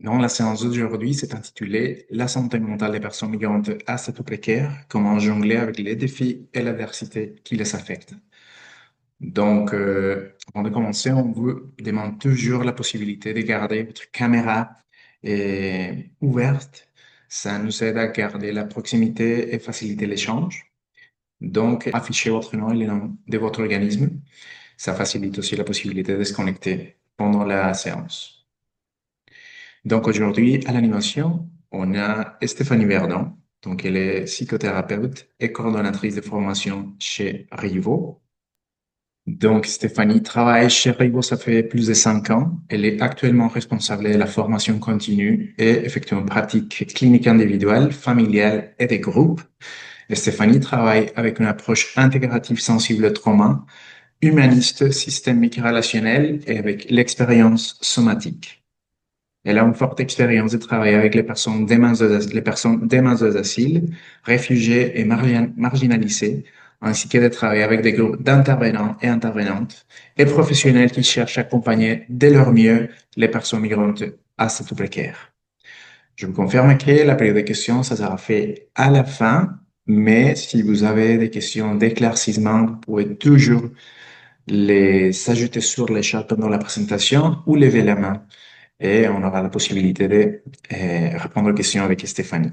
Non, la séance d'aujourd'hui s'est intitulée La santé mentale des personnes migrantes à statut précaire, comment jongler avec les défis et l'adversité qui les affectent. Avant de commencer, on vous demande toujours la possibilité de garder votre caméra ouverte. Ça nous aide à garder la proximité et faciliter l'échange. Donc, affichez votre nom et le nom de votre organisme. Ça facilite aussi la possibilité de se connecter pendant la séance. Donc aujourd'hui, à l'animation, on a Stéphanie Verdon. Donc elle est psychothérapeute et coordonnatrice de formation chez Rivo. Donc Stéphanie travaille chez Rivo, ça fait plus de 5 ans. Elle est actuellement responsable de la formation continue et effectue une pratique clinique individuelle, familiale et des groupes. Et Stéphanie travaille avec une approche intégrative sensible au trauma, humaniste, systémique relationnel et avec l'expérience somatique. Elle a une forte expérience de travailler avec les personnes demandeuses d'asile, réfugiées et marginalisées, ainsi que de travailler avec des groupes d'intervenants et intervenantes et professionnels qui cherchent à accompagner de leur mieux les personnes migrantes à statut précaire. Je vous confirme que la période de questions, ça sera fait à la fin, mais si vous avez des questions d'éclaircissement, vous pouvez toujours les ajouter sur les chats pendant la présentation ou lever la main et on aura la possibilité de répondre aux questions avec Stéphanie.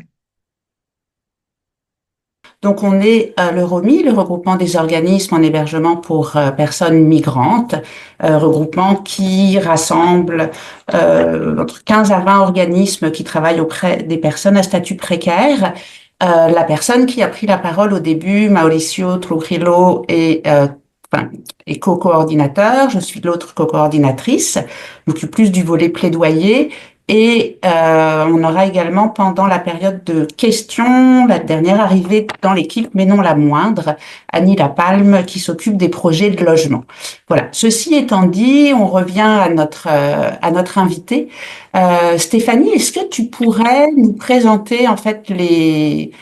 Donc, on est le ROMI, le regroupement des organismes en hébergement pour personnes migrantes, regroupement qui rassemble entre 15 à 20 organismes qui travaillent auprès des personnes à statut précaire. La personne qui a pris la parole au début, Mauricio Trujillo, est co-coordinateur. Je suis l'autre co-coordinatrice, m'occupe plus du volet plaidoyer. Et on aura également pendant la période de questions, la dernière arrivée dans l'équipe, mais non la moindre, Annie Lapalme, qui s'occupe des projets de logement. Voilà. Ceci étant dit, on revient à notre invité. Stéphanie, est-ce que tu pourrais nous présenter en fait qui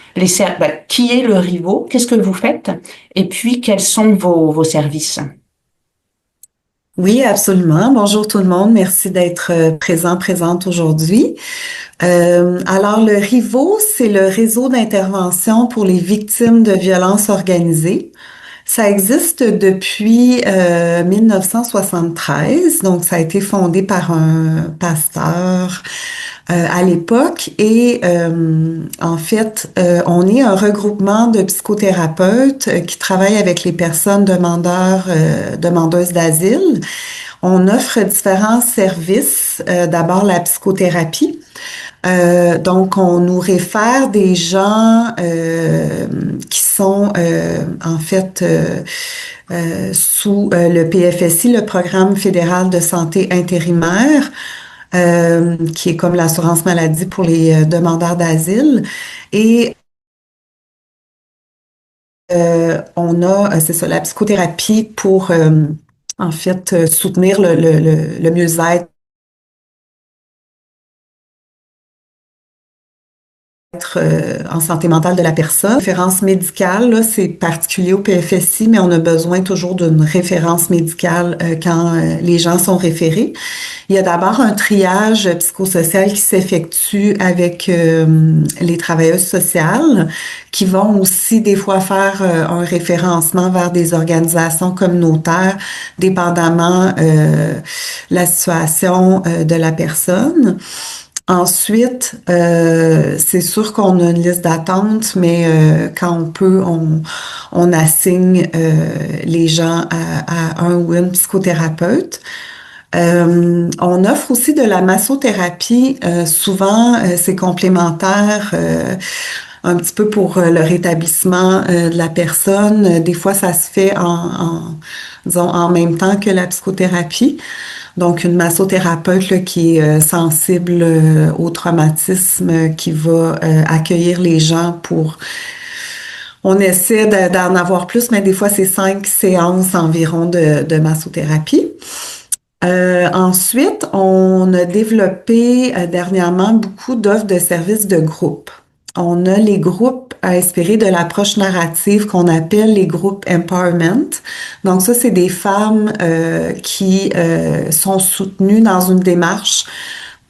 est le Rivo, qu'est-ce que vous faites, et puis quels sont vos services? Oui, absolument. Bonjour tout le monde. Merci d'être présente aujourd'hui. Alors, le RIVO, c'est le réseau d'intervention pour les victimes de violences organisées. Ça existe depuis 1973, donc ça a été fondé par un pasteur à l'époque et en fait, on est un regroupement de psychothérapeutes qui travaillent avec les personnes demandeuses d'asile. On offre différents services, d'abord la psychothérapie. Donc, on nous réfère des gens qui sont en fait sous le PFSI, le Programme fédéral de santé intérimaire, qui est comme l'assurance maladie pour les demandeurs d'asile. Et on a, c'est ça, la psychothérapie pour en fait soutenir le mieux-être en santé mentale de la personne. Référence médicale, là, c'est particulier au PFSI, mais on a besoin toujours d'une référence médicale quand les gens sont référés. Il y a d'abord un triage psychosocial qui s'effectue avec les travailleuses sociales qui vont aussi des fois faire un référencement vers des organisations communautaires dépendamment la situation de la personne. Ensuite, c'est sûr qu'on a une liste d'attente, mais quand on peut, on assigne les gens à un ou une psychothérapeute. On offre aussi de la massothérapie. Souvent, c'est complémentaire un petit peu pour le rétablissement de la personne. Des fois, ça se fait disons, en même temps que la psychothérapie. Donc, une massothérapeute là, qui est sensible au traumatisme, qui va accueillir les gens pour... On essaie d'en avoir plus, mais des fois, c'est 5 séances environ de massothérapie. Ensuite, on a développé dernièrement beaucoup d'offres de services de groupe. On a les groupes inspirés de l'approche narrative qu'on appelle les groupes empowerment. Donc ça, c'est des femmes qui sont soutenues dans une démarche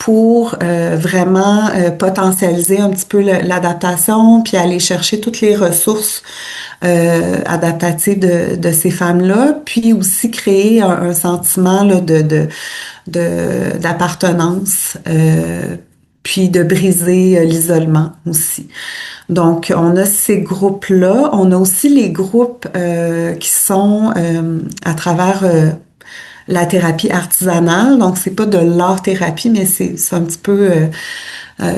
pour vraiment potentialiser un petit peu l'adaptation, puis aller chercher toutes les ressources adaptatives de ces femmes-là, puis aussi créer un sentiment là, d'appartenance, puis de briser l'isolement aussi. Donc, on a ces groupes-là. On a aussi les groupes qui sont à travers la thérapie artisanale. Donc, c'est pas de l'art-thérapie, mais c'est un petit peu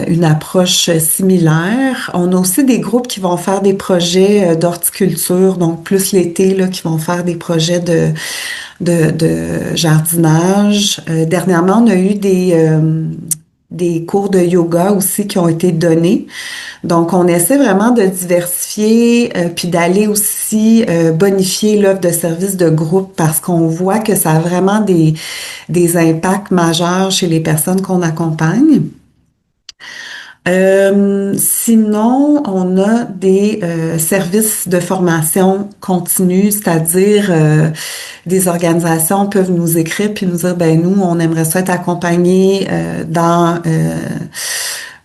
une approche similaire. On a aussi des groupes qui vont faire des projets d'horticulture, donc plus l'été, là, qui vont faire des projets de jardinage. Dernièrement, on a eu des cours de yoga aussi qui ont été donnés. Donc, on essaie vraiment de diversifier puis d'aller aussi bonifier l'offre de services de groupe parce qu'on voit que ça a vraiment des impacts majeurs chez les personnes qu'on accompagne. Sinon, on a des services de formation continue, c'est-à-dire des organisations peuvent nous écrire puis nous dire, ben nous, on aimerait ça être accompagnés dans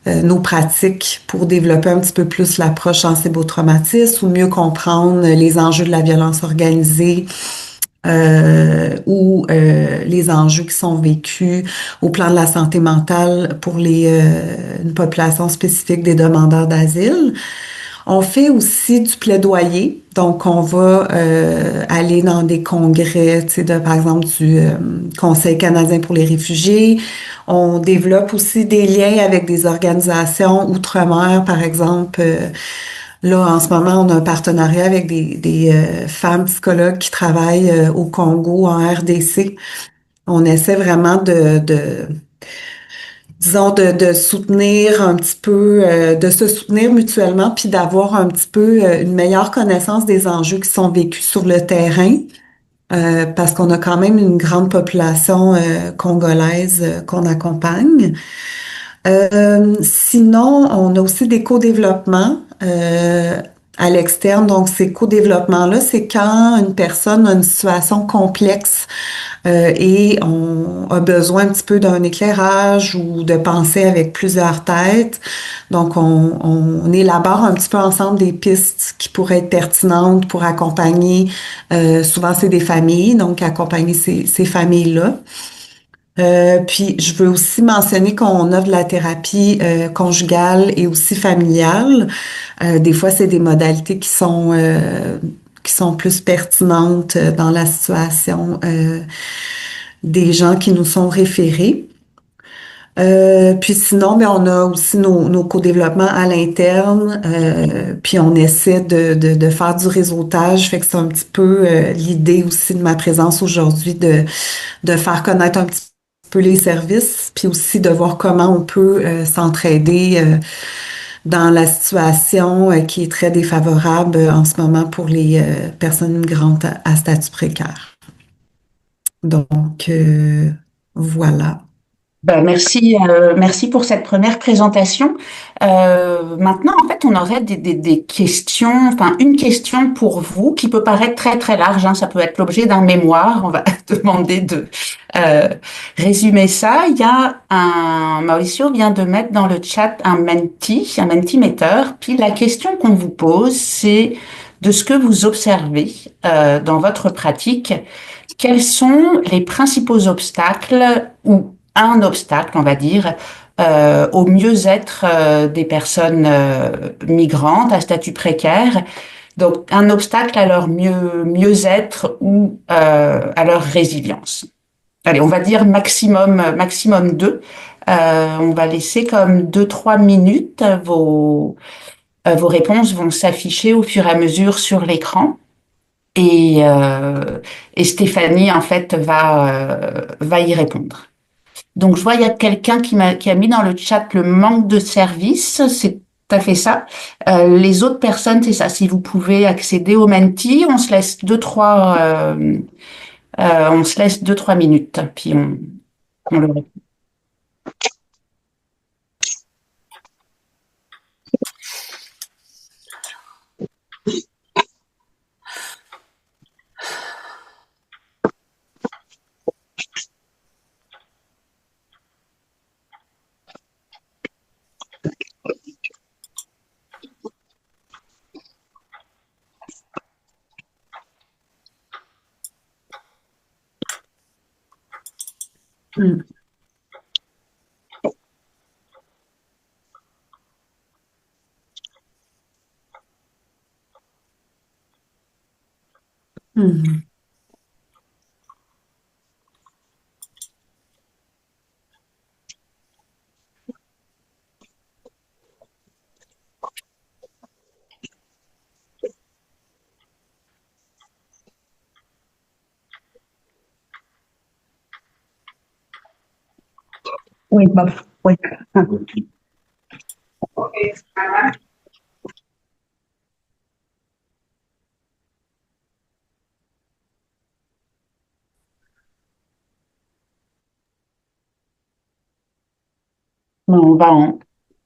nos pratiques pour développer un petit peu plus l'approche sensibo-traumatisme ou mieux comprendre les enjeux de la violence organisée ou les enjeux qui sont vécus au plan de la santé mentale pour une population spécifique des demandeurs d'asile. On fait aussi du plaidoyer, donc on va aller dans des congrès, tu sais, par exemple du Conseil canadien pour les réfugiés. On développe aussi des liens avec des organisations outre-mer, par exemple. Là, en ce moment, on a un partenariat avec des femmes psychologues qui travaillent au Congo, en RDC. On essaie vraiment disons, de soutenir un petit peu, de se soutenir mutuellement, puis d'avoir un petit peu une meilleure connaissance des enjeux qui sont vécus sur le terrain, parce qu'on a quand même une grande population congolaise qu'on accompagne. Sinon, on a aussi des co-développements à l'externe. Donc, ces co-développements-là, c'est quand une personne a une situation complexe et on a besoin un petit peu d'un éclairage ou de penser avec plusieurs têtes. Donc, on élabore un petit peu ensemble des pistes qui pourraient être pertinentes pour accompagner, souvent c'est des familles, donc accompagner ces familles-là. Puis, je veux aussi mentionner qu'on offre de la thérapie conjugale et aussi familiale. Des fois, c'est des modalités qui sont plus pertinentes dans la situation des gens qui nous sont référés. Puis sinon, ben, on a aussi nos co-développements à l'interne, puis on essaie de faire du réseautage, fait que c'est un petit peu l'idée aussi de ma présence aujourd'hui, de faire connaître un petit peu les services, puis aussi de voir comment on peut s'entraider dans la situation qui est très défavorable en ce moment pour les personnes migrantes à statut précaire. Donc, voilà. Ben, merci pour cette première présentation. Maintenant, en fait, on aurait des questions, enfin une question pour vous qui peut paraître très très large, hein, ça peut être l'objet d'un mémoire. On va demander de euh, résumer ça. Il y a Mauricio vient de mettre dans le chat un Mentimeter. Puis la question qu'on vous pose, c'est de ce que vous observez dans votre pratique. Quels sont les principaux obstacles ou un obstacle, on va dire, au mieux-être des personnes migrantes à statut précaire? Donc, un obstacle à leur mieux-être ou à leur résilience. Allez, on va dire maximum deux. On va laisser comme 2-3 minutes. Vos réponses vont s'afficher au fur et à mesure sur l'écran. Et Stéphanie, en fait, va y répondre. Donc, je vois, il y a quelqu'un qui a mis dans le chat le manque de service. C'est tout à fait ça. Les autres personnes, c'est ça. Si vous pouvez accéder au Menti, on se laisse on se laisse 2-3 minutes, puis on le répond. Mm. Mhm. Oui, Bob. Oui. Bon, on va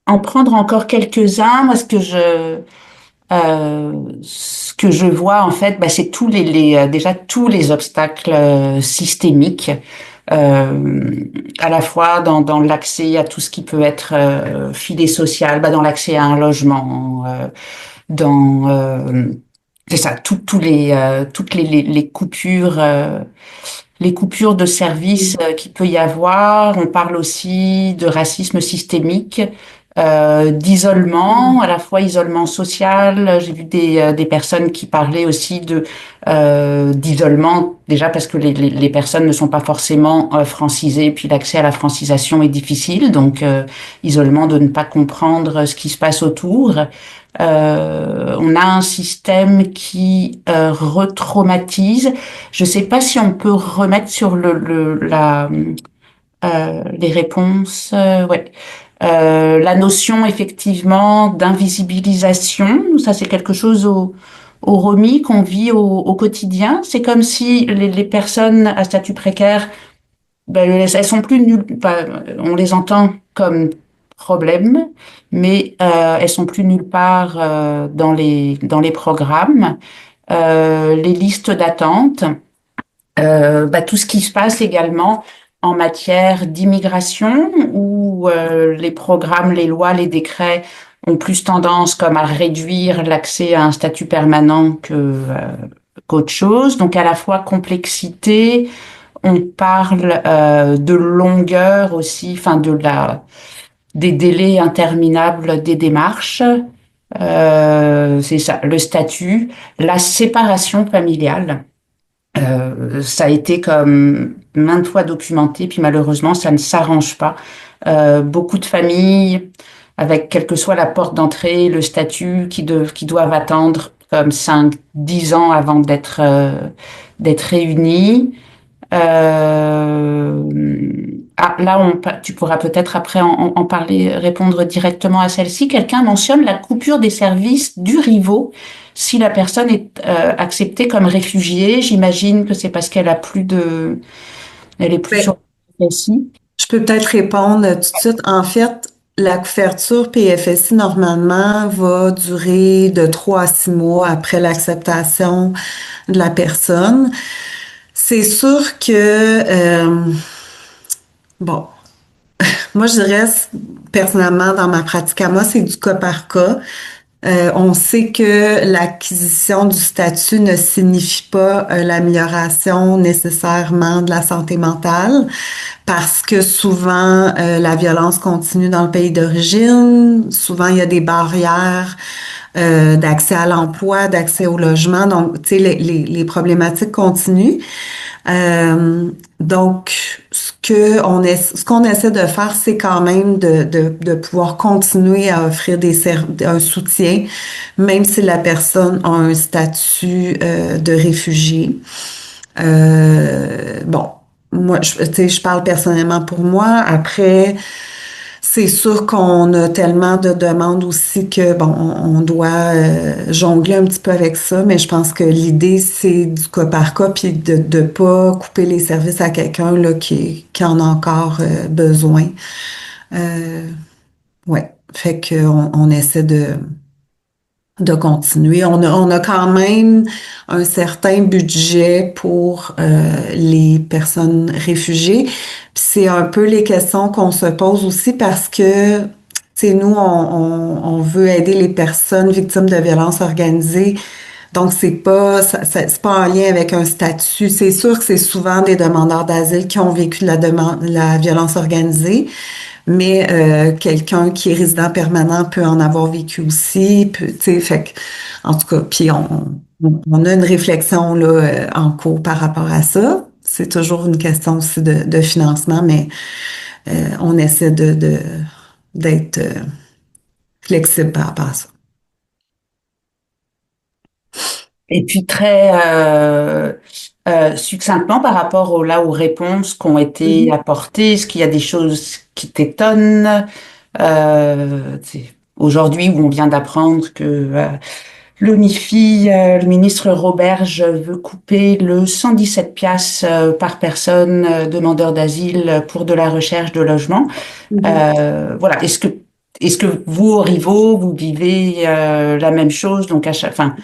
en prendre encore quelques-uns. Moi, ce que je vois en fait, bah, c'est déjà tous les obstacles systémiques, euh, à la fois dans l'accès à tout ce qui peut être filet social, bah, dans l'accès à un logement, dans c'est ça, toutes les coupures. Les coupures de services qu'il peut y avoir. On parle aussi de racisme systémique, d'isolement, à la fois isolement social. J'ai vu des personnes qui parlaient aussi d'isolement, déjà parce que les personnes ne sont pas forcément francisées, puis l'accès à la francisation est difficile, donc isolement de ne pas comprendre ce qui se passe autour. On a un système qui retraumatise. Je ne sais pas si on peut remettre sur les réponses. Ouais. La notion effectivement d'invisibilisation, ça c'est quelque chose au ROMI qu'on vit au quotidien. C'est comme si les personnes à statut précaire, ben, elles sont plus nulles. Enfin, on les entend comme problème, mais elles sont plus nulle part dans les programmes. Les listes d'attente, bah, tout ce qui se passe également en matière d'immigration, où les programmes, les lois, les décrets ont plus tendance comme à réduire l'accès à un statut permanent qu'autre chose. Donc à la fois complexité, on parle de longueur aussi, enfin des délais interminables des démarches. C'est ça, le statut, la séparation familiale. Ça a été comme maintes fois documenté, puis malheureusement, ça ne s'arrange pas. Beaucoup de familles, avec quelle que soit la porte d'entrée, le statut, qui doivent attendre comme 5, 10 ans avant d'être réunis. Euh, là, tu pourras peut-être après en parler, répondre directement à celle-ci. Quelqu'un mentionne la coupure des services du Rivaux si la personne est acceptée comme réfugiée. J'imagine que c'est parce elle est plus Ben, sur le PFSI. je peux peut-être répondre tout de suite. En fait, la couverture PFSI, normalement, va durer de 3 à 6 mois après l'acceptation de la personne. C'est sûr que, bon, moi, je dirais, personnellement, dans ma pratique à moi, c'est du cas par cas. On sait que l'acquisition du statut ne signifie pas l'amélioration nécessairement de la santé mentale parce que souvent la violence continue dans le pays d'origine, souvent il y a des barrières d'accès à l'emploi, d'accès au logement, donc tu sais les problématiques continuent. Donc, ce qu'on essaie de faire, c'est quand même de pouvoir continuer à offrir un soutien, même si la personne a un statut de réfugié. Bon, moi, tu sais, je parle personnellement pour moi. Après, c'est sûr qu'on a tellement de demandes aussi que, bon, on doit jongler un petit peu avec ça, mais je pense que l'idée, c'est du cas par cas, puis de pas couper les services à quelqu'un là, qui en a encore besoin. Euh, ouais, fait qu'on on essaie de continuer. On a quand même un certain budget pour les personnes réfugiées. Puis c'est un peu les questions qu'on se pose aussi parce que, tu sais, nous, on veut aider les personnes victimes de violences organisées Donc, c'est pas en lien avec un statut. C'est sûr que c'est souvent des demandeurs d'asile qui ont vécu de la violence organisée, mais quelqu'un qui est résident permanent peut en avoir vécu aussi. Tu sais, fait que, en tout cas, puis on a une réflexion là en cours par rapport à ça. C'est toujours une question aussi de financement, mais on essaie d'être flexible par rapport à ça. Et puis très succinctement par rapport aux réponses qui ont été Mhm. apportées, est-ce qu'il y a des choses qui t'étonnent aujourd'hui où on vient d'apprendre que le MIFI, le ministre Roberge veut couper le 117 piastres par personne demandeur d'asile pour de la recherche de logement. Mhm. Voilà, est-ce que vous, au Rivo, vous vivez la même chose? Donc enfin,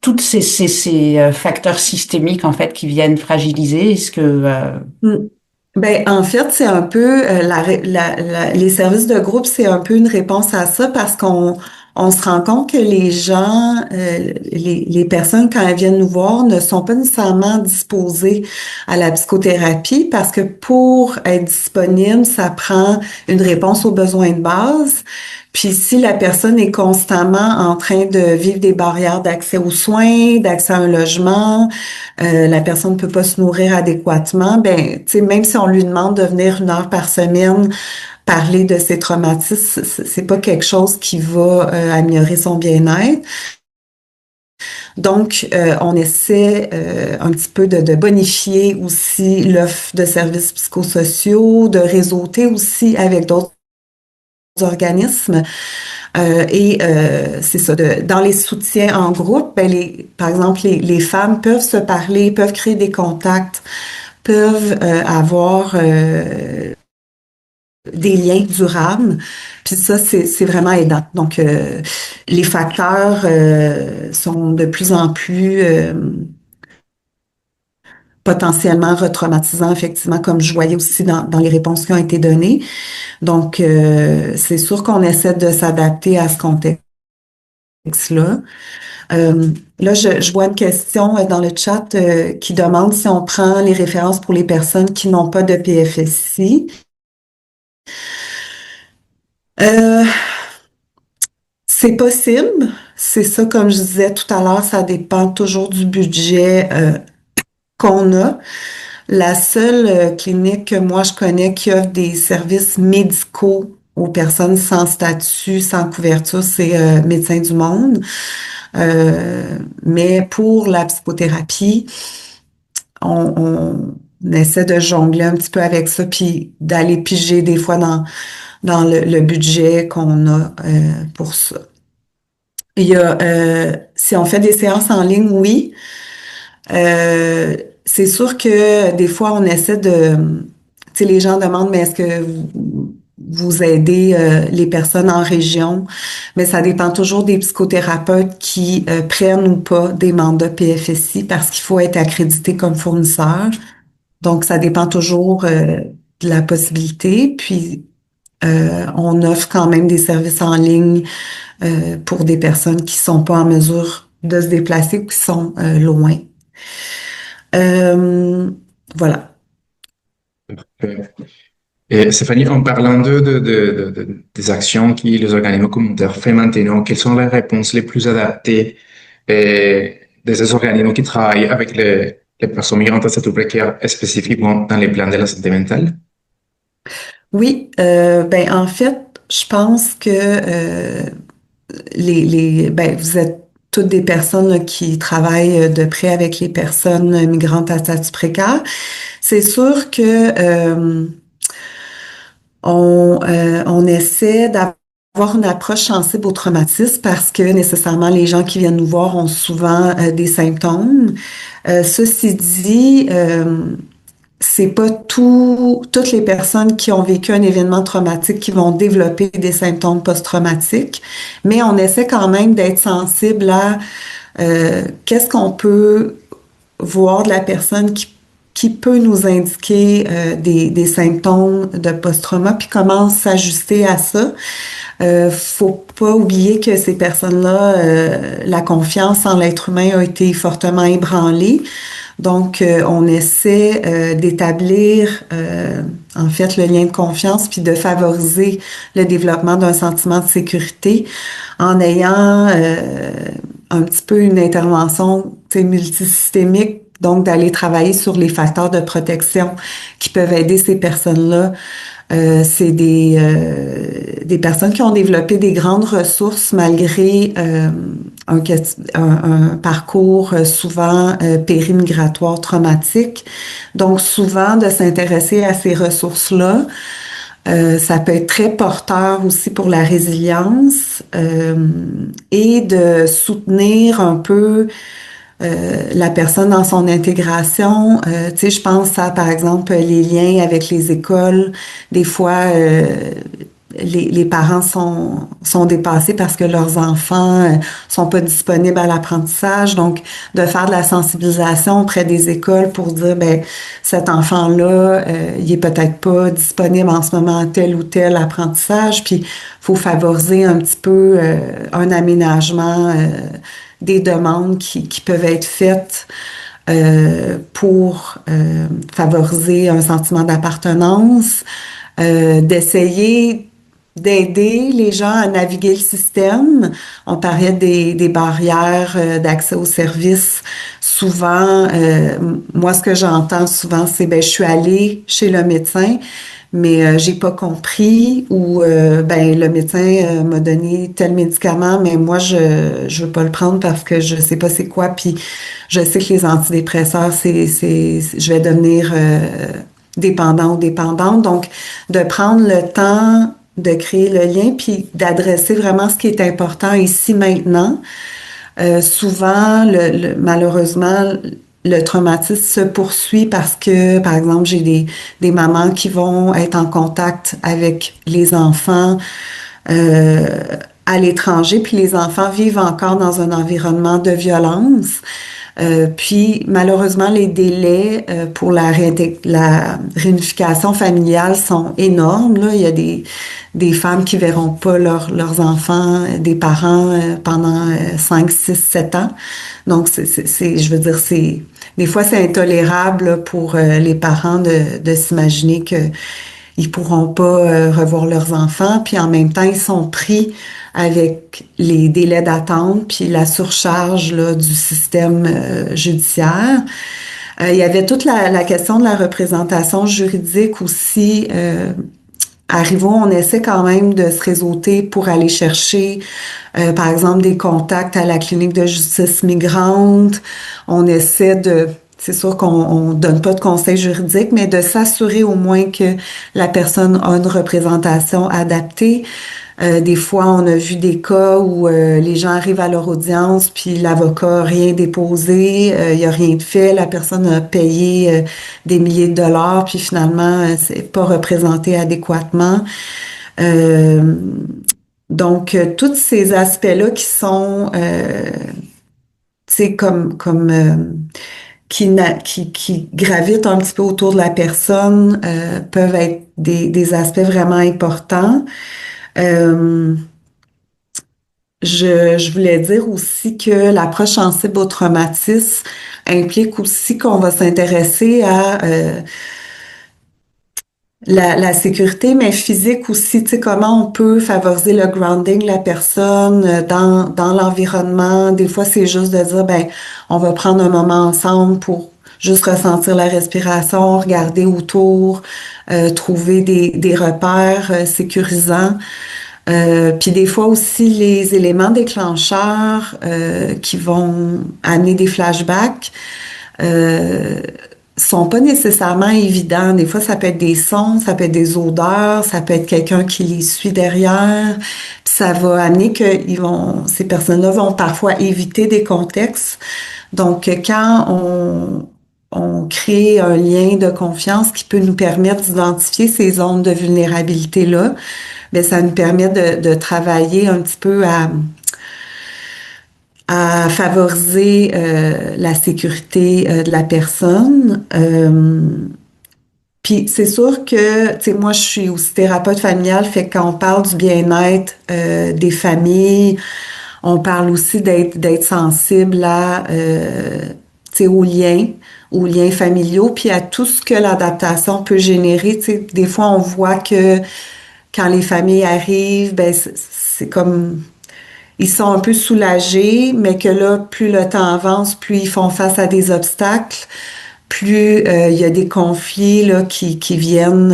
toutes ces facteurs systémiques en fait qui viennent fragiliser, est-ce que Mm. Ben, en fait, c'est un peu les services de groupe, c'est un peu une réponse à ça parce qu'on se rend compte que les gens, les personnes quand elles viennent nous voir ne sont pas nécessairement disposées à la psychothérapie parce que pour être disponible, ça prend une réponse aux besoins de base. Puis si la personne est constamment en train de vivre des barrières d'accès aux soins, d'accès à un logement, la personne ne peut pas se nourrir adéquatement, ben, tu sais, même si on lui demande de venir 1 heure par semaine parler de ses traumatismes, c'est pas quelque chose qui va améliorer son bien-être. Donc, on essaie un petit peu de bonifier aussi l'offre de services psychosociaux, de réseauter aussi avec d'autres organismes. C'est ça, dans les soutiens en groupe, ben par exemple, les femmes peuvent se parler, peuvent créer des contacts, peuvent avoir des liens durables. Puis ça, c'est vraiment aidant. Donc, les facteurs sont de plus en plus potentiellement retraumatisants, effectivement, comme je voyais aussi dans les réponses qui ont été données. Donc, c'est sûr qu'on essaie de s'adapter à ce contexte-là. Là, je vois une question dans le chat qui demande si on prend les références pour les personnes qui n'ont pas de PFSI. Euh, c'est possible. C'est ça, comme je disais tout à l'heure, ça dépend toujours du budget qu'on a. La seule clinique que moi je connais qui offre des services médicaux aux personnes sans statut, sans couverture, c'est Médecins du Monde. Mais pour la psychothérapie, on essaie de jongler un petit peu avec ça, puis d'aller piger des fois dans le budget qu'on a pour ça. Il y a, si on fait des séances en ligne, oui. Euh, c'est sûr que des fois, on essaie tu sais, les gens demandent, mais est-ce que vous aidez les personnes en région? Mais ça dépend toujours des psychothérapeutes qui prennent ou pas des mandats PFSI parce qu'il faut être accrédité comme fournisseur. Donc, ça dépend toujours de la possibilité. Puis, on offre quand même des services en ligne pour des personnes qui sont pas en mesure de se déplacer ou qui sont loin. Euh, voilà. Et Stéphanie, en parlant des actions que les organismes communautaires font maintenant, quelles sont les réponses les plus adaptées de ces organismes qui travaillent avec les personnes migrantes à statut précaire, spécifiquement dans les plans de la santé mentale? Oui, ben en fait, je pense que ben vous êtes toutes des personnes là, qui travaillent de près avec les personnes migrantes à statut précaire. C'est sûr que on essaie d'avoir une approche sensible au traumatisme parce que nécessairement les gens qui viennent nous voir ont souvent des symptômes. Ceci dit, c'est pas toutes les personnes qui ont vécu un événement traumatique qui vont développer des symptômes post-traumatiques, mais on essaie quand même d'être sensible à qu'est-ce qu'on peut voir de la personne qui peut nous indiquer des symptômes de post-trauma, puis comment s'ajuster à ça. Faut pas oublier que ces personnes-là, la confiance en l'être humain a été fortement ébranlée. Donc, on essaie d'établir en fait le lien de confiance puis de favoriser le développement d'un sentiment de sécurité en ayant un petit peu une intervention multisystémique, donc d'aller travailler sur les facteurs de protection qui peuvent aider ces personnes-là. C'est des personnes qui ont développé des grandes ressources malgré un parcours souvent périmigratoire traumatique. Donc souvent de s'intéresser à ces ressources-là, ça peut être très porteur aussi pour la résilience et de soutenir un peu la personne dans son intégration. Tu sais, je pense à, par exemple, les liens avec les écoles. Des fois, les parents sont dépassés parce que leurs enfants sont pas disponibles à l'apprentissage. Donc, de faire de la sensibilisation auprès des écoles pour dire, ben, cet enfant-là, il est peut-être pas disponible en ce moment à tel ou tel apprentissage. Puis, faut favoriser un petit peu un aménagement des demandes qui peuvent être faites pour favoriser un sentiment d'appartenance, d'essayer d'aider les gens à naviguer le système. On parlait des barrières d'accès aux services. Souvent, moi, ce que j'entends souvent, c'est ben, je suis allée chez le médecin, mais j'ai pas compris ou ben le médecin m'a donné tel médicament, mais moi je veux pas le prendre parce que je sais pas c'est quoi, puis je sais que les antidépresseurs je vais devenir dépendant ou dépendante. Donc de prendre le temps de créer le lien puis d'adresser vraiment ce qui est important ici maintenant. Souvent malheureusement le traumatisme se poursuit parce que, par exemple, j'ai des mamans qui vont être en contact avec les enfants à l'étranger, puis les enfants vivent encore dans un environnement de violence. Puis, malheureusement, les délais pour la réunification familiale sont énormes. Là, il y a des femmes qui verront pas leurs enfants, des parents pendant 5, 6, 7 ans. Donc, je veux dire, des fois, c'est intolérable là, pour les parents de s'imaginer que ils pourront pas revoir leurs enfants, puis en même temps, ils sont pris avec les délais d'attente, puis la surcharge là, du système judiciaire. Il y avait toute la question de la représentation juridique aussi. À Rivaux, on essaie quand même de se réseauter pour aller chercher, par exemple, des contacts à la clinique de justice migrante. On essaie c'est sûr qu'on donne pas de conseils juridiques, mais de s'assurer au moins que la personne a une représentation adaptée. Des fois, on a vu des cas où les gens arrivent à leur audience, puis l'avocat a rien déposé, il y a rien de fait, la personne a payé des milliers de dollars, puis finalement, c'est pas représenté adéquatement. Donc, tous ces aspects-là qui sont, tu sais, qui gravitent un petit peu autour de la personne, peuvent être des aspects vraiment importants. Je voulais dire aussi que l'approche sensible au traumatisme implique aussi qu'on va s'intéresser à la sécurité, mais physique aussi, tu sais, comment on peut favoriser le grounding de la personne dans l'environnement. Des fois, c'est juste de dire, ben, on va prendre un moment ensemble pour juste ressentir la respiration, regarder autour, trouver des repères sécurisants. Puis des fois aussi, les éléments déclencheurs qui vont amener des flashbacks sont pas nécessairement évidents. Des fois, ça peut être des sons, ça peut être des odeurs, ça peut être quelqu'un qui les suit derrière. Puis ça va amener que ces personnes-là vont parfois éviter des contextes. Donc, quand on crée un lien de confiance qui peut nous permettre d'identifier ces zones de vulnérabilité-là, bien, ça nous permet de travailler un petit peu à favoriser la sécurité de la personne. Puis c'est sûr que, tu sais, moi je suis aussi thérapeute familiale, fait que quand on parle du bien-être des familles, on parle aussi d'être sensible à, tu sais, aux liens familiaux, puis à tout ce que l'adaptation peut générer. Tu sais, des fois on voit que quand les familles arrivent, ben c'est comme ils sont un peu soulagés, mais que là, plus le temps avance, plus ils font face à des obstacles, plus il y a des conflits là, qui viennent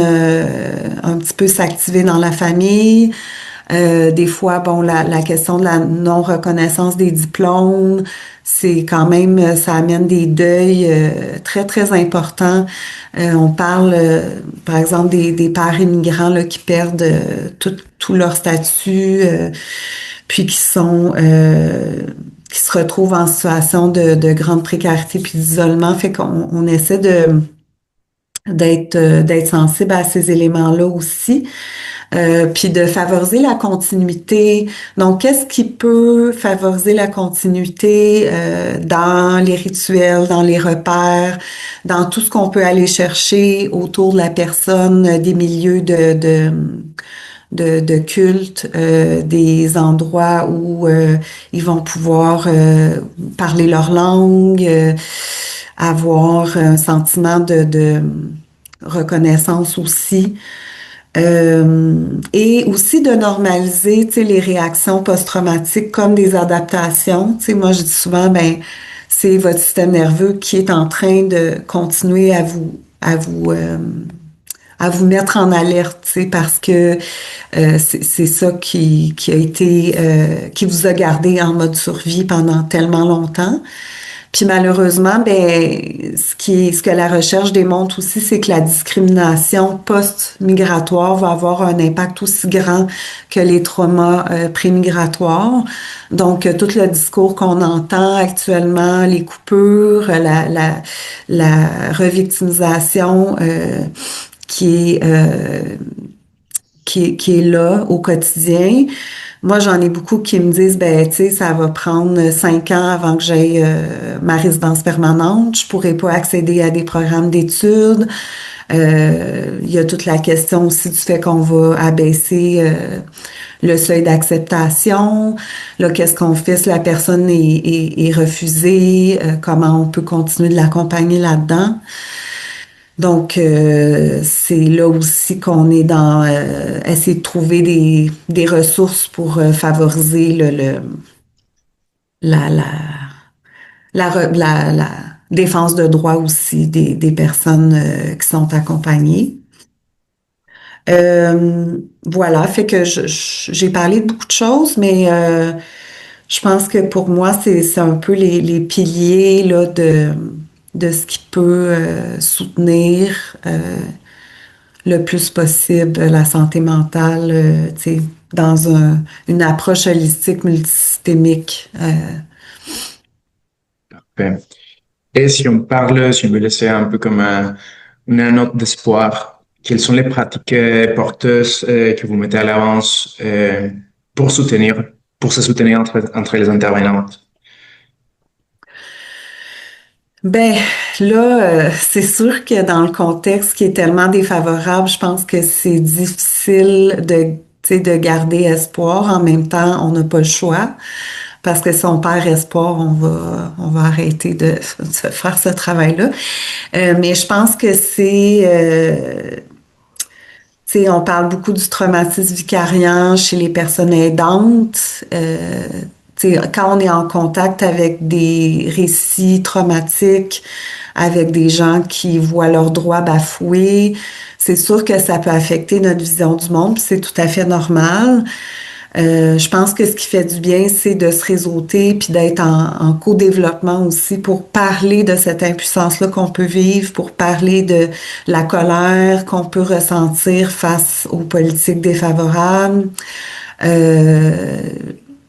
un petit peu s'activer dans la famille. Des fois, bon, la question de la non-reconnaissance des diplômes, c'est quand même, ça amène des deuils très, très importants. On parle, par exemple, des pères immigrants là, qui perdent tout leur statut, puis qui se retrouvent en situation de grande précarité puis d'isolement. Fait qu'on essaie d'être sensible à ces éléments-là aussi. Puis de favoriser la continuité. Donc, qu'est-ce qui peut favoriser la continuité dans les rituels, dans les repères, dans tout ce qu'on peut aller chercher autour de la personne, des milieux de culte, des endroits où ils vont pouvoir parler leur langue, avoir un sentiment de reconnaissance aussi. Et aussi de normaliser, tu sais, les réactions post-traumatiques comme des adaptations. Tu sais, moi, je dis souvent, ben, c'est votre système nerveux qui est en train de continuer à vous mettre en alerte, tu sais, parce que c'est ça qui a été, qui vous a gardé en mode survie pendant tellement longtemps. Puis malheureusement, ben, ce que la recherche démontre aussi, c'est que la discrimination post-migratoire va avoir un impact aussi grand que les traumas pré-migratoires. Donc, tout le discours qu'on entend actuellement, les coupures, la revictimisation qui est là au quotidien. Moi, j'en ai beaucoup qui me disent, ben, tu sais, ça va prendre 5 ans avant que j'aie ma résidence permanente. Je pourrais pas accéder à des programmes d'études. Il y a toute la question aussi du fait qu'on va abaisser le seuil d'acceptation. Là, qu'est-ce qu'on fait si la personne est refusée? Comment on peut continuer de l'accompagner là-dedans? Donc, c'est là aussi qu'on est dans essayer de trouver des ressources pour favoriser la, la, la défense de droits aussi des personnes qui sont accompagnées. Voilà, fait que j'ai parlé de beaucoup de choses, mais je pense que pour moi, c'est un peu les piliers là, de ce qui peut soutenir le plus possible la santé mentale, tu sais, dans une approche holistique multisystémique. Parfait. Et si on veut laisser un peu comme une note d'espoir, quelles sont les pratiques porteuses que vous mettez à l'avance pour pour se soutenir entre les intervenantes? Ben là, c'est sûr que dans le contexte qui est tellement défavorable, je pense que c'est difficile tu sais, de garder espoir. En même temps, on n'a pas le choix parce que si on perd espoir, on va arrêter de faire ce travail-là. Mais je pense que tu sais, on parle beaucoup du traumatisme vicariant chez les personnes aidantes. Tu sais, quand on est en contact avec des récits traumatiques, avec des gens qui voient leurs droits bafoués, c'est sûr que ça peut affecter notre vision du monde, puis c'est tout à fait normal. Je pense que ce qui fait du bien, c'est de se réseauter puis d'être en co-développement aussi pour parler de cette impuissance-là qu'on peut vivre, pour parler de la colère qu'on peut ressentir face aux politiques défavorables. Euh,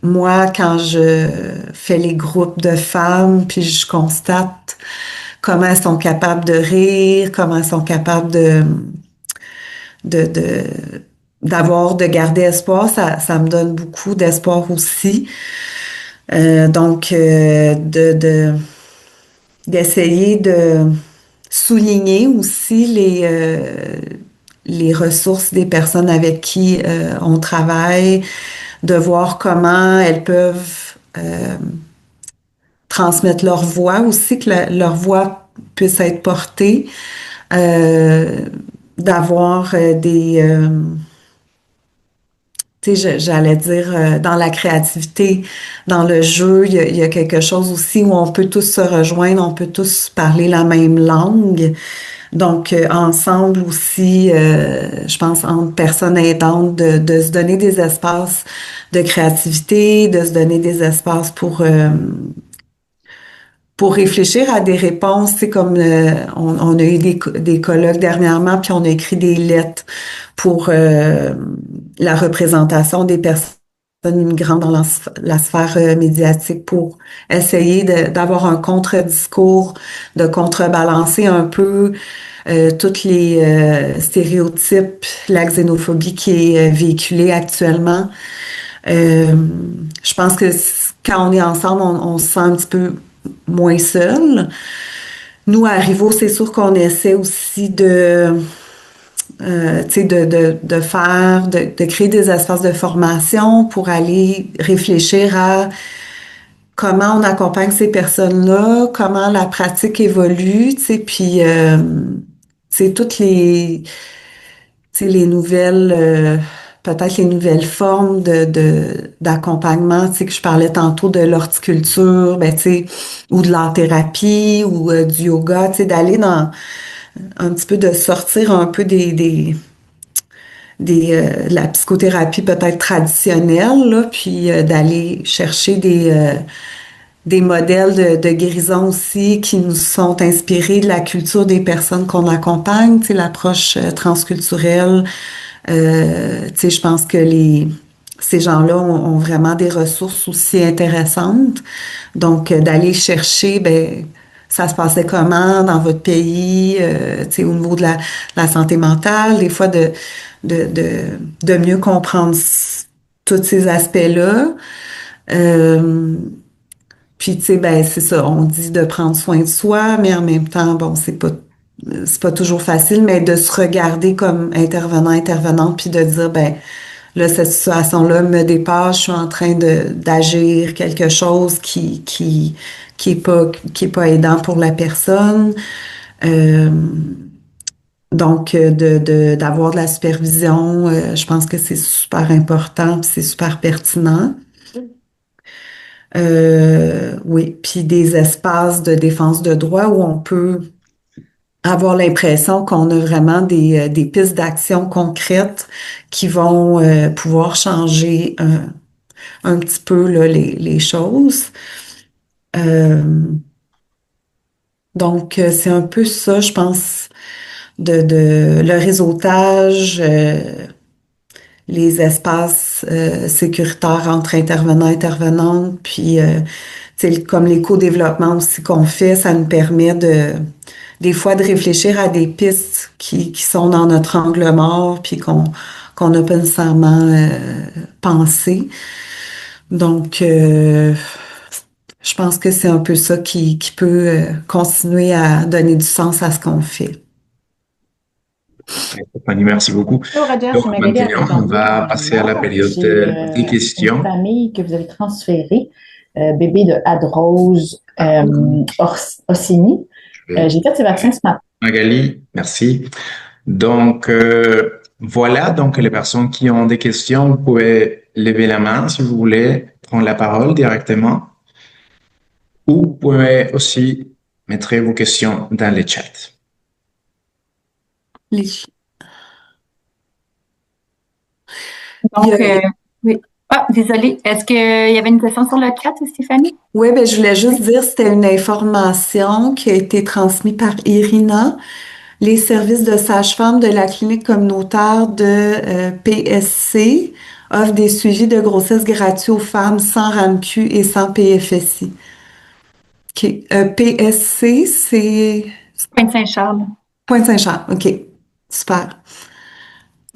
Moi, quand je fais les groupes de femmes, puis je constate comment elles sont capables de rire, comment elles sont capables de, de, de garder espoir, ça me donne beaucoup d'espoir aussi. Donc, d'essayer de souligner aussi les ressources des personnes avec qui on travaille, de voir comment elles peuvent transmettre leur voix aussi, que leur voix puisse être portée, euh, d'avoir tu sais, j'allais dire, dans la créativité, dans le jeu, il y a quelque chose aussi où on peut tous se rejoindre, on peut tous parler la même langue. Donc, ensemble aussi, je pense, entre personnes aidantes, de se donner des espaces de créativité, de se donner des espaces pour réfléchir à des réponses. C'est comme on a eu des colloques dernièrement, puis on a écrit des lettres pour la représentation des personnes immigrantes dans la sphère médiatique pour essayer d'avoir un contre-discours, de contrebalancer un peu tous les stéréotypes, la xénophobie qui est véhiculée actuellement. Je pense que quand on est ensemble, on se sent un petit peu moins seul. Nous, à Rivo, c'est sûr qu'on essaie aussi tu sais, de faire, de créer des espaces de formation pour aller réfléchir à comment on accompagne ces personnes-là, comment la pratique évolue, tu sais, puis c'est toutes tu sais, les nouvelles, peut-être les nouvelles formes d'accompagnement, tu sais, que je parlais tantôt de l'horticulture, ben, tu sais, ou de l'art-thérapie, ou du yoga, tu sais, d'aller dans un petit peu de sortir un peu de la psychothérapie peut-être traditionnelle, là, puis d'aller chercher des modèles de guérison aussi qui nous sont inspirés de la culture des personnes qu'on accompagne, tu sais, l'approche transculturelle. Tu sais, je pense que ces gens-là ont vraiment des ressources aussi intéressantes. Donc, d'aller chercher, ben, ça se passait comment dans votre pays, tu sais, au niveau de la santé mentale, des fois de, de, de mieux comprendre tous ces aspects-là. Euh, puis, tu sais, ben, c'est ça, on dit de prendre soin de soi, mais en même temps, bon, c'est pas toujours facile, mais de se regarder comme intervenante, puis de dire, ben, là, cette situation-là me dépasse, je suis en train d'agir quelque chose qui est pas aidant pour la personne. Euh, donc, d'avoir de la supervision, je pense que c'est super important, puis c'est super pertinent. Oui, puis des espaces de défense de droit où on peut avoir l'impression qu'on a vraiment des pistes d'action concrètes qui vont pouvoir changer un petit peu là, les choses. Euh, donc, c'est un peu ça, je pense, le réseautage, les espaces sécuritaires entre intervenants et intervenantes, puis tu sais, comme l'éco-développement aussi qu'on fait, ça nous permet des fois de réfléchir à des pistes qui sont dans notre angle mort, puis qu'on n'a pas nécessairement pensé. Donc, je pense que c'est un peu ça qui peut continuer à donner du sens à ce qu'on fait. Fanny, merci beaucoup. Bonjour Roger, je Donc suis Magali maintenant, on va passer à la Arcangelo. période J'ai des une questions. famille que vous avez transférée, bébé de Hadrose Ossini. J'ai fait ces vaccins ce matin. Magali, merci. Donc, voilà, donc les personnes qui ont des questions, vous pouvez lever la main si vous voulez prendre la parole directement, ou vous pouvez aussi mettre vos questions dans le chat. Les- Donc, Il y a- oui. Ah, désolée. Est-ce qu'il y avait une question sur le chat, Stéphanie? Oui, ben, je voulais juste dire, c'était une information qui a été transmise par Irina. Les services de sage-femme de la clinique communautaire de PSC offrent des suivis de grossesse gratuits aux femmes sans RAMQ et sans PFSI. OK. PSC, c'est Pointe-Saint-Charles. Pointe-Saint-Charles. OK. Super.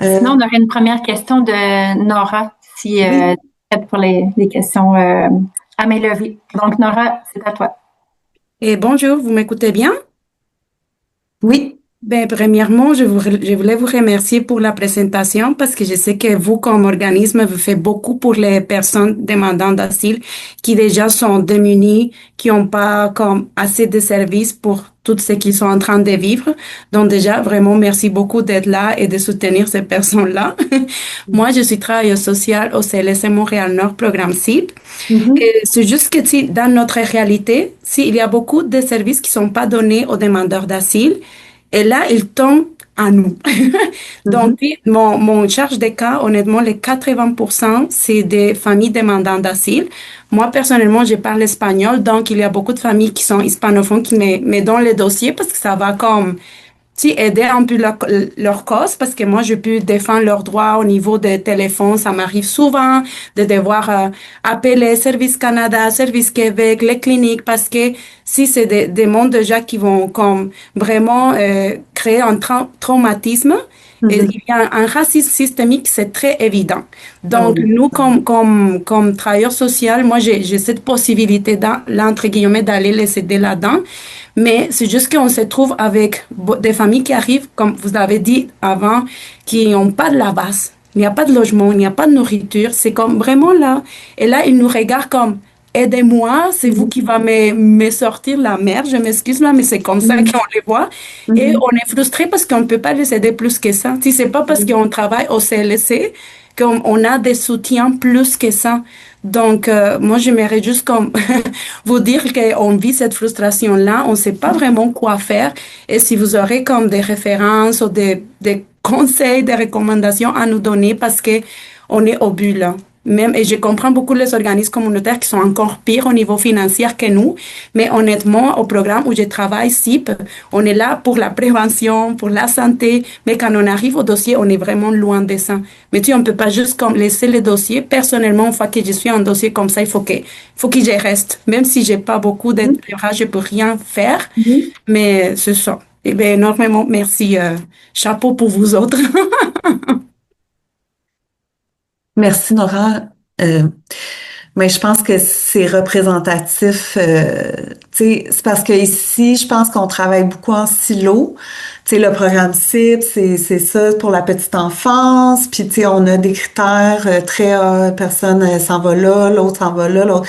Sinon, on aurait une première question de Nora, si Oui. prête pour les questions à main levée. Donc, Nora, c'est à toi. Et bonjour, vous m'écoutez bien? Oui. Ben, premièrement, je voulais vous remercier pour la présentation parce que je sais que vous, comme organisme, vous faites beaucoup pour les personnes demandant d'asile qui déjà sont démunies, qui n'ont pas comme assez de services pour tout ce qu'ils sont en train de vivre. Donc déjà, vraiment, merci beaucoup d'être là et de soutenir ces personnes-là. Moi, je suis travailleuse sociale au CLSC Montréal-Nord, programme CIP. Et c'est juste que si, dans notre réalité, s'il y a beaucoup de services qui sont pas donnés aux demandeurs d'asile, et là, il tombe à nous. Donc, oui, mon charge de cas, honnêtement, les 80%, c'est des familles demandant d'asile. Moi, personnellement, je parle espagnol, donc il y a beaucoup de familles qui sont hispanophones qui me donnent les dossiers parce que ça va comme si aider un peu leur cause, parce que moi, je peux défendre leurs droits au niveau des téléphones. Ça m'arrive souvent de devoir appeler Service Canada, Service Québec, les cliniques, parce que si c'est des mondes déjà qui vont comme vraiment créer un traumatisme, et il y a un racisme systémique, c'est très évident. Donc, nous, comme travailleurs sociaux, moi, j'ai cette possibilité, entre guillemets, d'aller les aider là-dedans. Mais c'est juste qu'on se trouve avec des familles qui arrivent, comme vous avez dit avant, qui n'ont pas de la base. Il n'y a pas de logement, il n'y a pas de nourriture. C'est comme vraiment là. Et là, ils nous regardent comme, aidez-moi, c'est vous qui va me sortir la merde. Je m'excuse là, mais c'est comme ça qu'on les voit. Et on est frustré parce qu'on ne peut pas les aider plus que ça. Si c'est pas parce qu'on travaille au CLSC qu'on a des soutiens plus que ça. Donc, moi, j'aimerais juste comme vous dire qu'on vit cette frustration-là, on ne sait pas vraiment quoi faire. Et si vous aurez comme des références ou des conseils, des recommandations à nous donner parce que on est au but là. Même, et je comprends beaucoup les organismes communautaires qui sont encore pires au niveau financier que nous, mais honnêtement, au programme où je travaille, CIP, on est là pour la prévention, pour la santé, mais quand on arrive au dossier, on est vraiment loin de ça. Mais tu, on peut pas juste comme laisser les dossiers. Personnellement, une fois que je suis en dossier comme ça, il faut que je reste. Même si j'ai pas beaucoup d'entourage, je peux rien faire, mais c'est ça. Eh bien, énormément merci. Chapeau pour vous autres. Merci, Nora. Mais je pense que c'est représentatif. Tu sais, c'est parce que ici, je pense qu'on travaille beaucoup en silo. Tu sais, le programme CIP, c'est ça pour la petite enfance. Puis, tu sais, on a des critères très personne s'en va là, l'autre s'en va là, l'autre.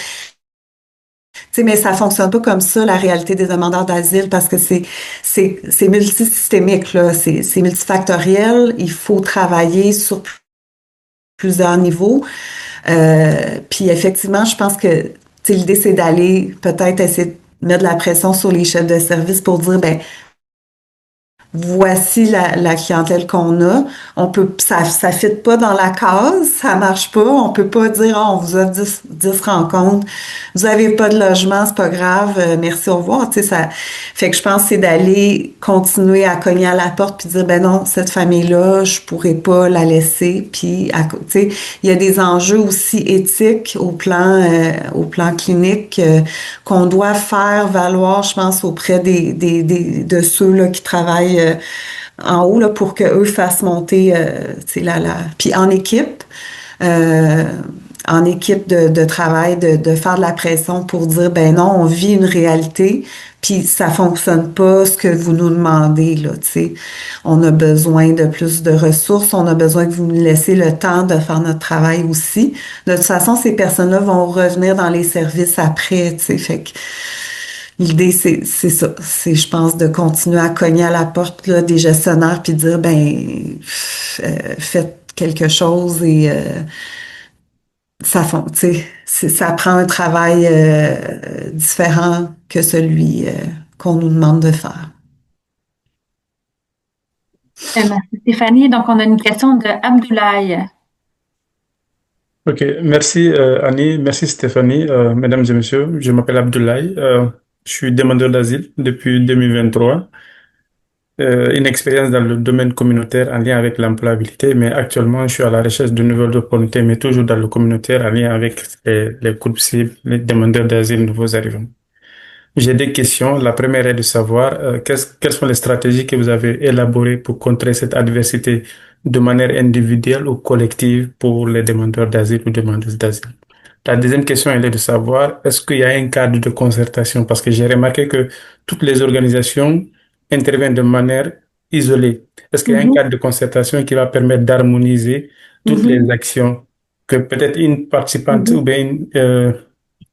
Tu sais, mais ça fonctionne pas comme ça, la réalité des demandeurs d'asile, parce que c'est multisystémique, là. C'est multifactoriel. Il faut travailler sur plusieurs niveaux. Puis effectivement, je pense que l'idée, c'est d'aller peut-être essayer de mettre de la pression sur les chefs de service pour dire, ben voici la clientèle qu'on a. On peut, ça fit pas dans la case, ça marche pas. On peut pas dire, on vous a 10 rencontres, vous avez pas de logement, c'est pas grave, merci, au revoir. Tu sais, ça fait que je pense que c'est d'aller continuer à cogner à la porte puis dire, ben non, cette famille-là, je pourrais pas la laisser. Puis, tu sais, il y a des enjeux aussi éthiques au plan clinique qu'on doit faire valoir, je pense, auprès de ceux là qui travaillent en haut là pour que eux fassent monter puis en équipe de travail de faire de la pression pour dire ben non, on vit une réalité puis ça fonctionne pas ce que vous nous demandez là, tu sais. On a besoin de plus de ressources, on a besoin que vous nous laissiez le temps de faire notre travail aussi. De toute façon, ces personnes-là vont revenir dans les services après, tu sais, fait que l'idée, c'est ça. C'est, je pense, de continuer à cogner à la porte là, des gestionnaires puis dire, ben, faites quelque chose et tu sais, ça prend un travail différent que celui qu'on nous demande de faire. Merci Stéphanie. Donc, on a une question de Abdoulaye. Ok, merci Annie, merci Stéphanie, mesdames et messieurs, je m'appelle Abdoulaye, je suis demandeur d'asile depuis 2023, une expérience dans le domaine communautaire en lien avec l'employabilité, mais actuellement je suis à la recherche de nouvelles opportunités, mais toujours dans le communautaire en lien avec les groupes cibles, les demandeurs d'asile nouveaux arrivants. J'ai des questions. La première est de savoir quelles sont les stratégies que vous avez élaborées pour contrer cette adversité de manière individuelle ou collective pour les demandeurs d'asile ou demandeuses d'asile. La deuxième question, elle est de savoir, est-ce qu'il y a un cadre de concertation? Parce que j'ai remarqué que toutes les organisations interviennent de manière isolée. Est-ce qu'il y a un Mhm, cadre de concertation qui va permettre d'harmoniser toutes les mhm, actions que peut-être une participante ou mhm. bien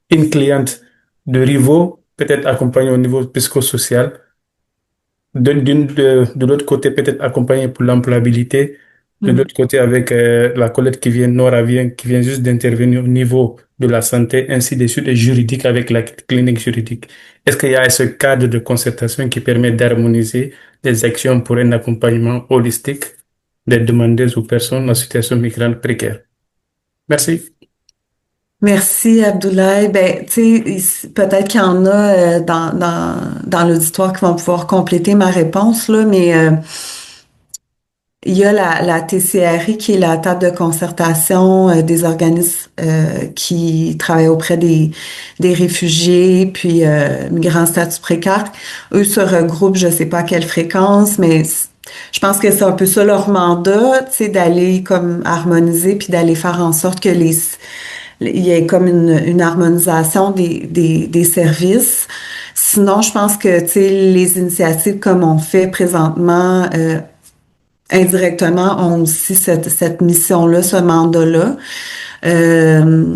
une cliente de Rivo peut-être accompagnée au niveau psychosocial, de l'autre côté peut-être accompagnée pour l'employabilité, de Mhm. l'autre côté avec la collègue qui vient, Nora vient, qui vient juste d'intervenir au niveau de la santé, ainsi de suite, et juridique avec la clinique juridique. Est-ce qu'il y a ce cadre de concertation qui permet d'harmoniser les actions pour un accompagnement holistique des demandeuses ou personnes en situation migrante précaire? Merci. Merci, Abdoulaye. Ben, tu sais, peut-être qu'il y en a dans l'auditoire qui vont pouvoir compléter ma réponse, là, mais il y a la TCRI qui est la table de concertation des organismes qui travaillent auprès des réfugiés puis migrants en statut précaire. Eux se regroupent, je sais pas à quelle fréquence, mais je pense que c'est un peu ça leur mandat, tu sais, d'aller comme harmoniser puis d'aller faire en sorte que il y ait comme une harmonisation des services. Sinon, je pense que, tu sais, les initiatives comme on fait présentement, indirectement, ont aussi cette mission-là, ce mandat-là. Euh,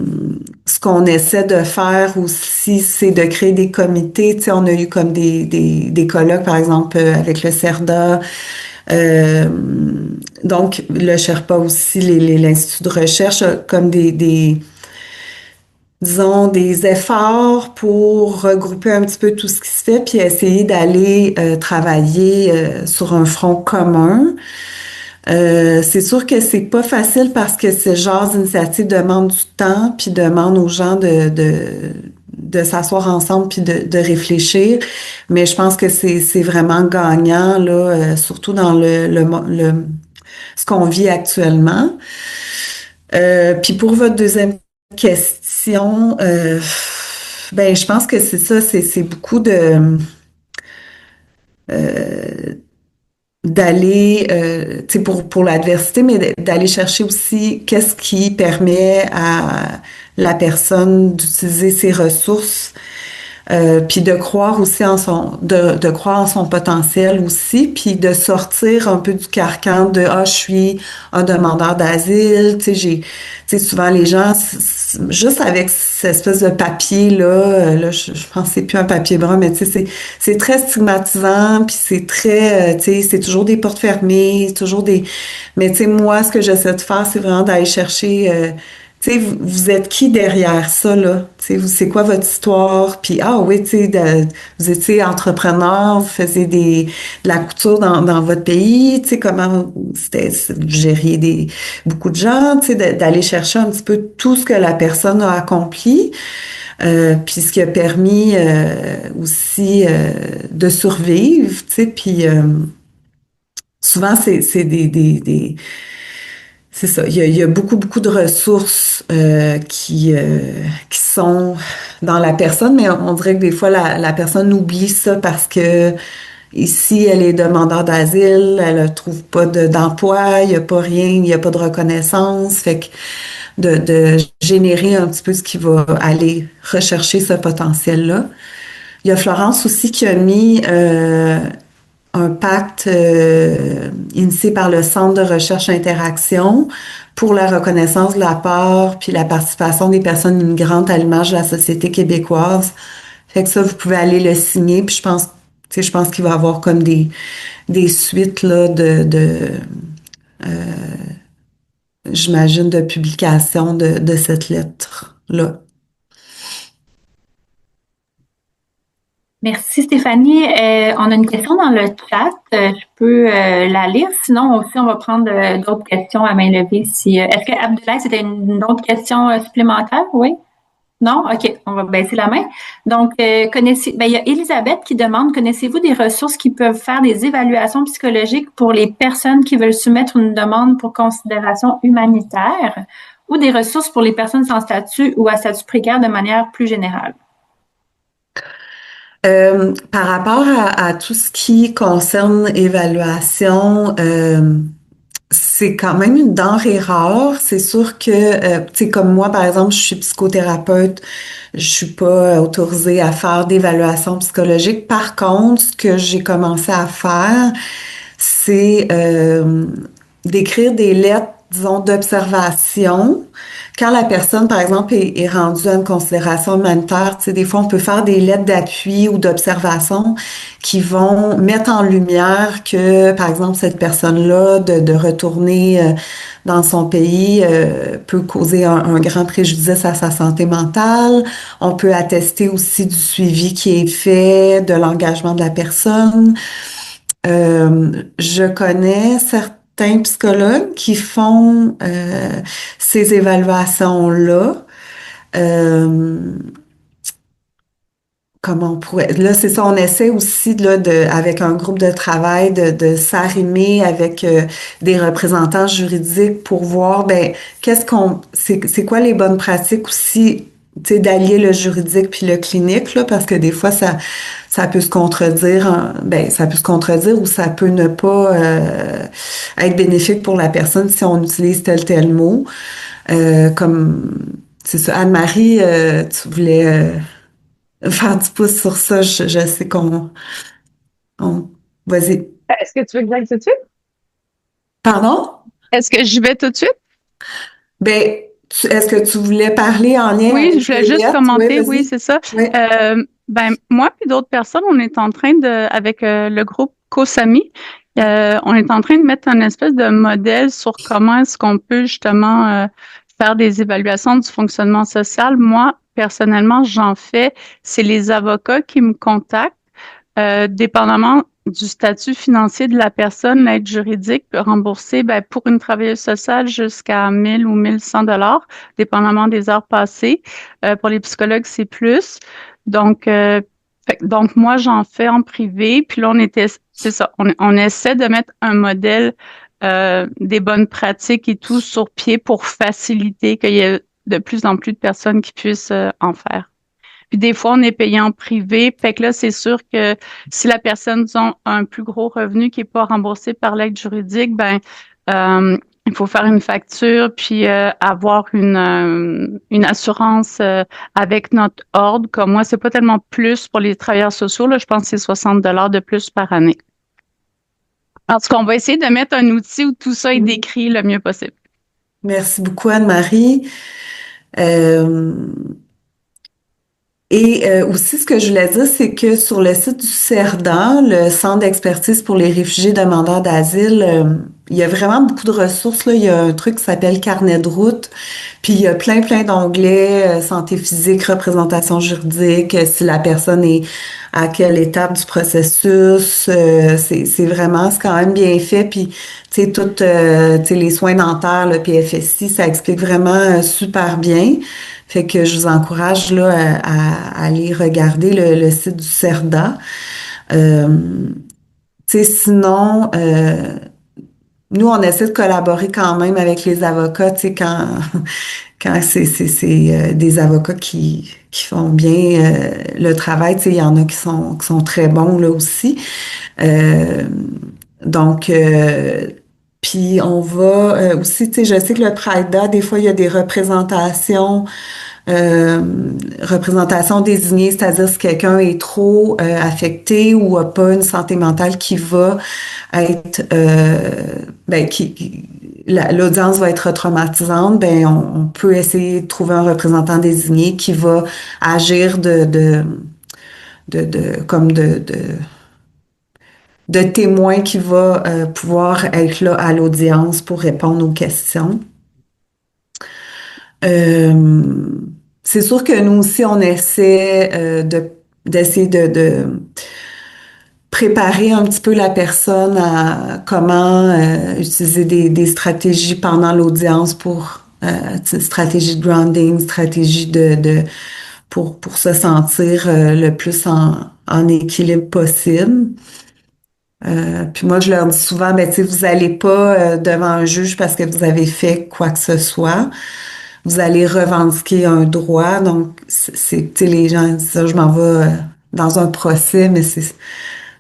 Ce qu'on essaie de faire aussi, c'est de créer des comités. Tu sais, on a eu comme des colloques, par exemple, avec le CERDA, euh, donc le Sherpa aussi, l'Institut de recherche, comme disons, des efforts pour regrouper un petit peu tout ce qui se fait, puis essayer d'aller travailler sur un front commun. C'est sûr que c'est pas facile parce que ce genre d'initiative demande du temps, puis demande aux gens de s'asseoir ensemble puis de réfléchir. Mais je pense que c'est vraiment gagnant là, surtout dans ce qu'on vit actuellement. Puis pour votre deuxième question, ben je pense que c'est ça, c'est beaucoup de euh, d'aller, tu sais, pour l'adversité, mais d'aller chercher aussi qu'est-ce qui permet à la personne d'utiliser ses ressources, puis de croire aussi de croire en son potentiel aussi, puis de sortir un peu du carcan de je suis un demandeur d'asile, tu sais, tu sais, souvent les gens juste avec cette espèce de papier là, je pense que c'est plus un papier brun, mais tu sais, c'est très stigmatisant, puis c'est très, tu sais, c'est toujours des portes fermées, toujours mais tu sais, moi, ce que j'essaie de faire, c'est vraiment d'aller chercher. Tu sais, vous êtes qui derrière ça, là? Tu sais, c'est quoi votre histoire? Puis, ah oui, tu sais, vous étiez entrepreneur, vous faisiez de la couture dans votre pays, tu sais, comment vous gériez beaucoup de gens, tu sais, d'aller chercher un petit peu tout ce que la personne a accompli, puis ce qui a permis aussi de survivre, tu sais, puis souvent, c'est c'est ça. Il y a beaucoup, beaucoup de ressources qui sont dans la personne, mais on dirait que des fois, la personne oublie ça parce que ici, elle est demandeur d'asile, elle ne trouve pas d'emploi, il n'y a pas rien, il n'y a pas de reconnaissance. Fait que de générer un petit peu ce qui va aller rechercher ce potentiel-là. Il y a Florence aussi qui a mis un pacte initié par le Centre de recherche interaction pour la reconnaissance de la part puis la participation des personnes immigrantes à l'image de la société québécoise. Fait que ça, vous pouvez aller le signer. Puis je pense qu'il va y avoir comme des suites là j'imagine, de publication de cette lettre-là. Merci Stéphanie. On a une question dans le chat. Je peux la lire. Sinon aussi, on va prendre d'autres questions à main levée. Si, est-ce que Abdoulaye, c'était une autre question supplémentaire? Oui? Non? OK, on va baisser la main. Donc, il y a Elisabeth qui demande, connaissez-vous des ressources qui peuvent faire des évaluations psychologiques pour les personnes qui veulent soumettre une demande pour considération humanitaire ou des ressources pour les personnes sans statut ou à statut précaire de manière plus générale? Par rapport à tout ce qui concerne évaluation, c'est quand même une denrée rare. C'est sûr que, tu sais, comme moi, par exemple, je suis psychothérapeute, je suis pas autorisée à faire d'évaluation psychologique. Par contre, ce que j'ai commencé à faire, c'est d'écrire des lettres, disons, d'observation. Quand la personne, par exemple, est rendue à une considération humanitaire, tu sais, des fois, on peut faire des lettres d'appui ou d'observation qui vont mettre en lumière que, par exemple, cette personne-là, de retourner dans son pays peut causer un grand préjudice à sa santé mentale. On peut attester aussi du suivi qui est fait, de l'engagement de la personne. Je connais certains psychologues qui font ces évaluations-là. Euh, Comment on pourrait... Là, c'est ça, on essaie aussi là, avec un groupe de travail de s'arrimer avec des représentants juridiques pour voir c'est quoi les bonnes pratiques aussi, tu sais, d'allier le juridique puis le clinique, là, parce que des fois, ça peut se contredire, ça peut se contredire ou ça peut ne pas être bénéfique pour la personne si on utilise tel mot. Comme, c'est ça, Anne-Marie, tu voulais faire du pouce sur ça. Je sais vas-y. Est-ce que tu veux que j'aille tout de suite? Pardon? Est-ce que j'y vais tout de suite? Ben, est-ce que tu voulais parler en lien Oui, avec je voulais les juste lettres? commenter, Oui, oui, vas-y. c'est ça. Oui. Moi puis d'autres personnes, on est en train avec le groupe COSAMI, on est en train de mettre un espèce de modèle sur comment est-ce qu'on peut justement faire des évaluations du fonctionnement social. Moi, personnellement, j'en fais. C'est les avocats qui me contactent. Dépendamment du statut financier de la personne, l'aide juridique peut rembourser pour une travailleuse sociale jusqu'à 1 000 ou 1 100 $, dépendamment des heures passées. Pour les psychologues, c'est plus. Donc, moi, j'en fais en privé. Puis là, c'est ça, on essaie de mettre un modèle des bonnes pratiques et tout sur pied pour faciliter qu'il y ait de plus en plus de personnes qui puissent en faire. Puis des fois, on est payé en privé. Fait que là, c'est sûr que si la personne, disons, a un plus gros revenu qui n'est pas remboursé par l'aide juridique, il faut faire une facture puis avoir une assurance avec notre ordre. Comme moi, c'est pas tellement plus pour les travailleurs sociaux. Là, je pense que c'est 60 $ de plus par année. En tout cas, on va essayer de mettre un outil où tout ça est décrit le mieux possible. Merci beaucoup, Anne-Marie. Et aussi, ce que je voulais dire, c'est que sur le site du CERDA, le Centre d'expertise pour les réfugiés demandeurs d'asile, il y a vraiment beaucoup de ressources, là. Il y a un truc qui s'appelle Carnet de route, puis il y a plein d'onglets, santé physique, représentation juridique, si la personne est à quelle étape du processus, c'est quand même bien fait, puis tu sais, tu sais, les soins dentaires, le PFSI, ça explique vraiment super bien. Fait que je vous encourage là à aller regarder le site du CERDA. Sinon, nous, on essaie de collaborer quand même avec les avocats, tu sais, quand c'est des avocats qui font bien le travail, tu sais, il y en a qui sont très bons là aussi. Donc, puis on va aussi, tu sais, je sais que le PRIDA, des fois, il y a des représentations désignée, c'est-à-dire si quelqu'un est trop affecté ou a pas une santé mentale qui va être l'audience va être traumatisante, on peut essayer de trouver un représentant désigné qui va agir de témoin qui va pouvoir être là à l'audience pour répondre aux questions. C'est sûr que nous aussi, on essaie d'essayer de préparer un petit peu la personne à comment utiliser des stratégies pendant l'audience pour stratégie de grounding, stratégie pour se sentir le plus en équilibre possible. Puis moi, je leur dis souvent, tu sais, vous allez pas devant un juge parce que vous avez fait quoi que ce soit. Vous allez revendiquer un droit. Donc, tu sais, les gens disent ça, je m'en vais dans un procès, mais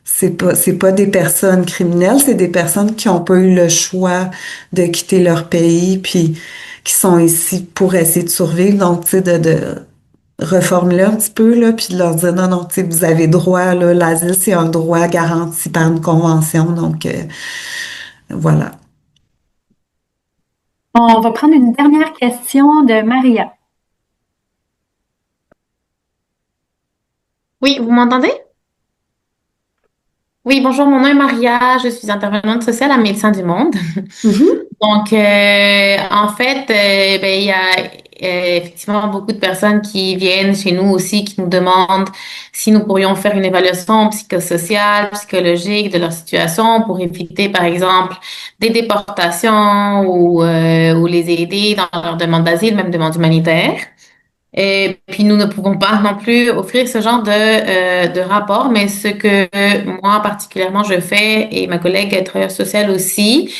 c'est pas des personnes criminelles, c'est des personnes qui ont pas eu le choix de quitter leur pays, puis qui sont ici pour essayer de survivre. Donc, tu sais, de reformuler un petit peu, là, puis de leur dire, non, non, tu sais, vous avez droit, là, l'asile, c'est un droit garanti par une convention. Donc, voilà. On va prendre une dernière question de Maria. Oui, vous m'entendez? Oui, bonjour, mon nom est Maria, je suis intervenante sociale à Médecins du Monde. Mhm. Donc, en fait, ben, il y a effectivement beaucoup de personnes qui viennent chez nous aussi, qui nous demandent si nous pourrions faire une évaluation psychosociale, psychologique de leur situation pour éviter, par exemple, des déportations ou les aider dans leur demande d'asile, même demande humanitaire. Et puis nous ne pouvons pas non plus offrir ce genre de rapport, mais ce que moi particulièrement je fais et ma collègue travailleuse sociale aussi,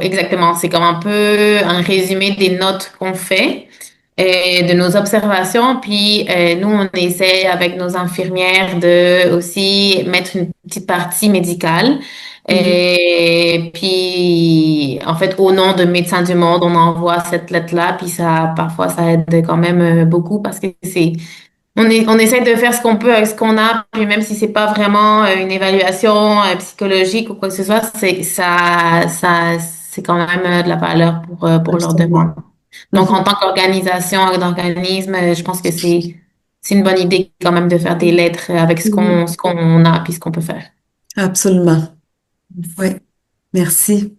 exactement, c'est comme un peu un résumé des notes qu'on fait et de nos observations. Puis nous, on essaie avec nos infirmières de aussi mettre une petite partie médicale. Mhm. Et puis, en fait, au nom de Médecins du Monde, on envoie cette lettre-là. Puis ça, parfois, ça aide quand même beaucoup parce que on essaie de faire ce qu'on peut avec ce qu'on a. Puis même si c'est pas vraiment une évaluation psychologique ou quoi que ce soit, c'est quand même de la valeur pour leur demande. Absolument. Donc, Mhm. en tant qu'organisation, d'organisme, je pense que c'est une bonne idée quand même de faire des lettres avec Mhm. ce qu'on a puis ce qu'on peut faire. Absolument. Oui. Merci.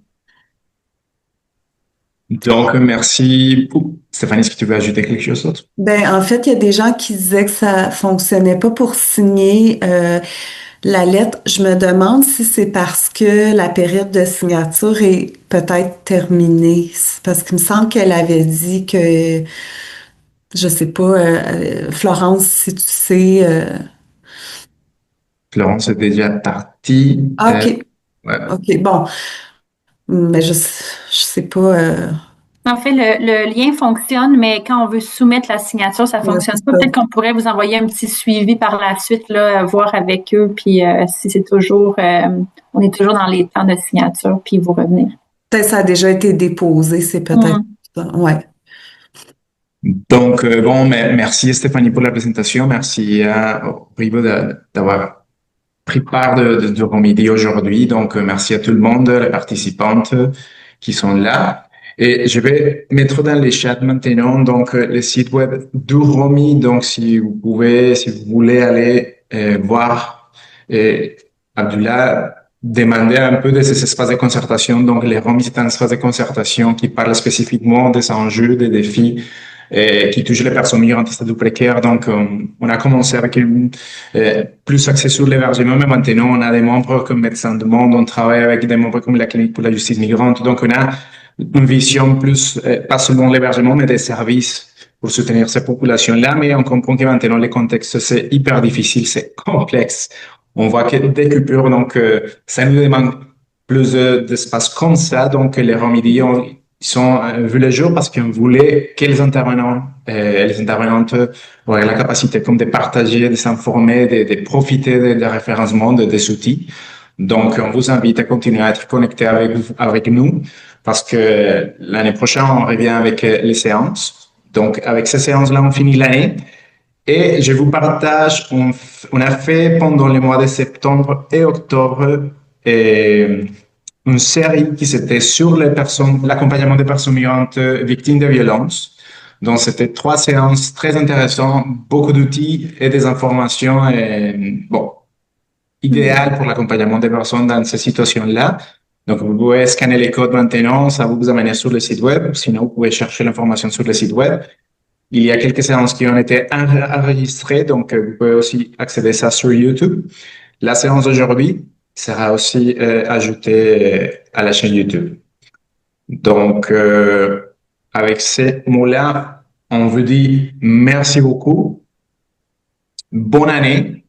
Donc, merci. Stéphanie, est-ce que tu veux ajouter quelque chose d'autre? Ben, en fait, il y a des gens qui disaient que ça fonctionnait pas pour signer la lettre. Je me demande si c'est parce que la période de signature est peut-être terminée. C'est parce qu'il me semble qu'elle avait dit que, je sais pas, Florence, si tu sais. Florence est déjà partie. Ah, OK. Ouais. OK, bon. Mais je sais pas. En fait, le lien fonctionne, mais quand on veut soumettre la signature, ça Ouais, fonctionne c'est pas. ça. Peut-être qu'on pourrait vous envoyer un petit suivi par la suite, là, voir avec eux, puis si c'est toujours, on est toujours dans les temps de signature, puis vous revenir. Peut-être ça a déjà été déposé, c'est peut-être ça. Ouais. Donc, bon, merci Stéphanie pour la présentation. Merci à Rivo d'avoir pris part de vos midi aujourd'hui. Donc, merci à tout le monde, les participantes qui sont là. Et je vais mettre dans les chats maintenant, donc, le site web d'Uromi. Donc, si vous voulez aller voir Abdullah, demander un peu de ces espaces de concertation. Donc, les Romi, c'est un espace de concertation qui parle spécifiquement des enjeux, des défis qui touche les personnes migrantes et statut précaire. Donc, on a commencé avec plus axé sur l'hébergement, mais maintenant, on a des membres comme Médecins du Monde, on travaille avec des membres comme la Clinique pour la justice migrante. Donc, on a une vision plus, pas seulement l'hébergement, mais des services pour soutenir ces populations-là. Mais on comprend que maintenant, le contexte, c'est hyper difficile, c'est complexe. On voit que des coupures, donc, ça nous demande plus d'espace comme ça. Donc, les remédies, ils sont vus le jour parce qu'on voulait que les intervenants, les intervenantes auraient la capacité comme de partager, de s'informer, de profiter des référencements, des outils. Donc, on vous invite à continuer à être connecté avec nous parce que l'année prochaine, on revient avec les séances. Donc, avec ces séances-là, on finit l'année. Et je vous partage, on a fait pendant les mois de septembre et octobre une série qui c'était sur les personnes, l'accompagnement des personnes migrantes victimes de violences. Donc, c'était 3 séances très intéressantes, beaucoup d'outils et des informations, bon, idéales pour l'accompagnement des personnes dans ces situations-là. Donc, vous pouvez scanner les codes maintenant, ça va vous amener sur le site web. Sinon, vous pouvez chercher l'information sur le site web. Il y a quelques séances qui ont été enregistrées, donc vous pouvez aussi accéder à ça sur YouTube. La séance d'aujourd'hui sera aussi ajoutée à la chaîne YouTube. Donc, avec ces mots-là, on vous dit merci beaucoup, bonne année,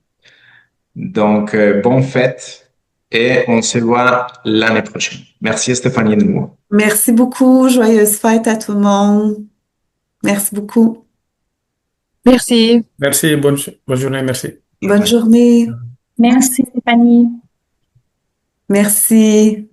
donc bonne fête et on se voit l'année prochaine. Merci Stéphanie de moi. Merci beaucoup. Joyeuse fête à tout le monde. Merci beaucoup. Merci. Merci, bonne journée, merci. Bonne journée. Merci, Stéphanie. Merci.